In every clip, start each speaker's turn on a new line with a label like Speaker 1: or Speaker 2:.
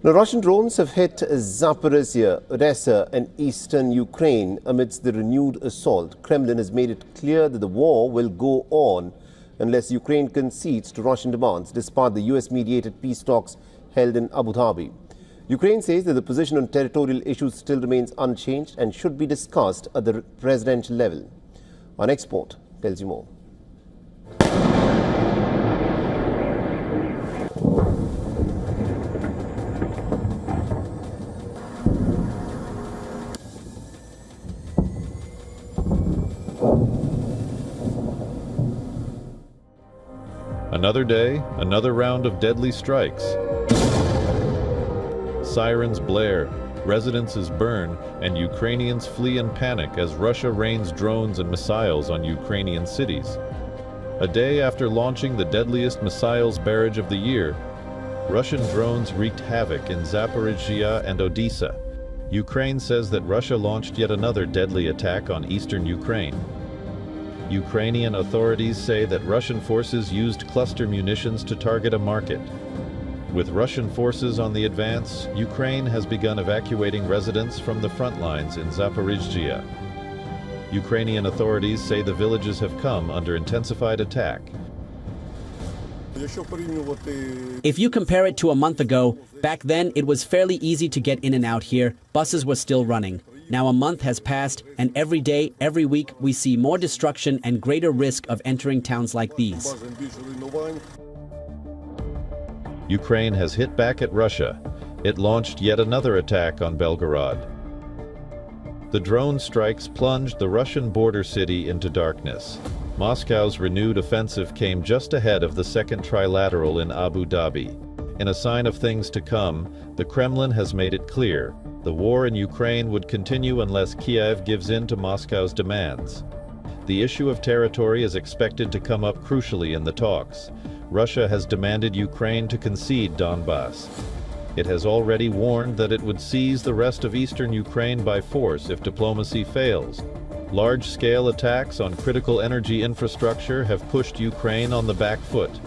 Speaker 1: Now, Russian drones have hit Zaporizhzhia, Odessa and eastern Ukraine amidst the renewed assault. Kremlin has made it clear that the war will go on unless Ukraine concedes to Russian demands, despite the US-mediated peace talks held in Abu Dhabi. Ukraine says that the position on territorial issues still remains unchanged and should be discussed at the presidential level. Our next report tells you more.
Speaker 2: Another day, another round of deadly strikes. Sirens blare, residences burn, and Ukrainians flee in panic as Russia rains drones and missiles on Ukrainian cities. A day after launching the deadliest missiles barrage of the year, Russian drones wreaked havoc in Zaporizhzhia and Odessa. Ukraine says that Russia launched yet another deadly attack on eastern Ukraine. Ukrainian authorities say that Russian forces used cluster munitions to target a market. With Russian forces on the advance, Ukraine has begun evacuating residents from the front lines in Zaporizhzhia. Ukrainian authorities say the villages have come under intensified attack.
Speaker 3: If you compare it to a month ago, back then it was fairly easy to get in and out here. Buses were still running. Now a month has passed, and every day, every week, we see more destruction and greater risk of entering towns like these.
Speaker 2: Ukraine has hit back at Russia. It launched yet another attack on Belgorod. The drone strikes plunged the Russian border city into darkness. Moscow's renewed offensive came just ahead of the second trilateral in Abu Dhabi. In a sign of things to come, the Kremlin has made it clear the war in Ukraine would continue unless Kiev gives in to Moscow's demands. The issue of territory is expected to come up crucially in the talks. Russia has demanded Ukraine to concede Donbass. It has already warned that it would seize the rest of eastern Ukraine by force if diplomacy fails. Large-scale attacks on critical energy infrastructure have pushed Ukraine on the back foot.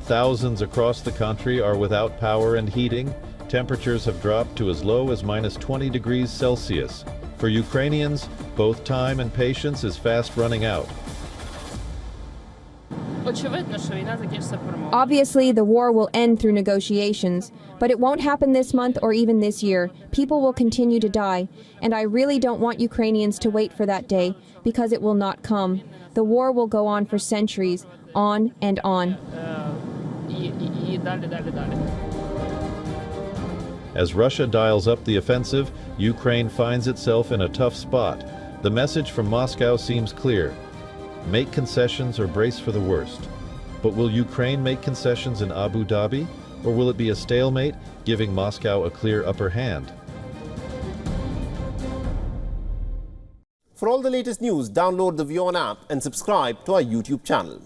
Speaker 2: Thousands across the country are without power and heating. Temperatures have dropped to as low as -20 degrees Celsius. For Ukrainians, both time and patience is fast running out.
Speaker 4: Obviously, the war will end through negotiations, but it won't happen this month or even this year. People will continue to die, and I really don't want Ukrainians to wait for that day, because it will not come. The war will go on for centuries, on and on.
Speaker 2: As Russia dials up the offensive, Ukraine finds itself in a tough spot. The message from Moscow seems clear. Make concessions or brace for the worst. But will Ukraine make concessions in Abu Dhabi, or will it be a stalemate, giving Moscow a clear upper hand?
Speaker 1: For all the latest news, download the WION app and subscribe to our YouTube channel.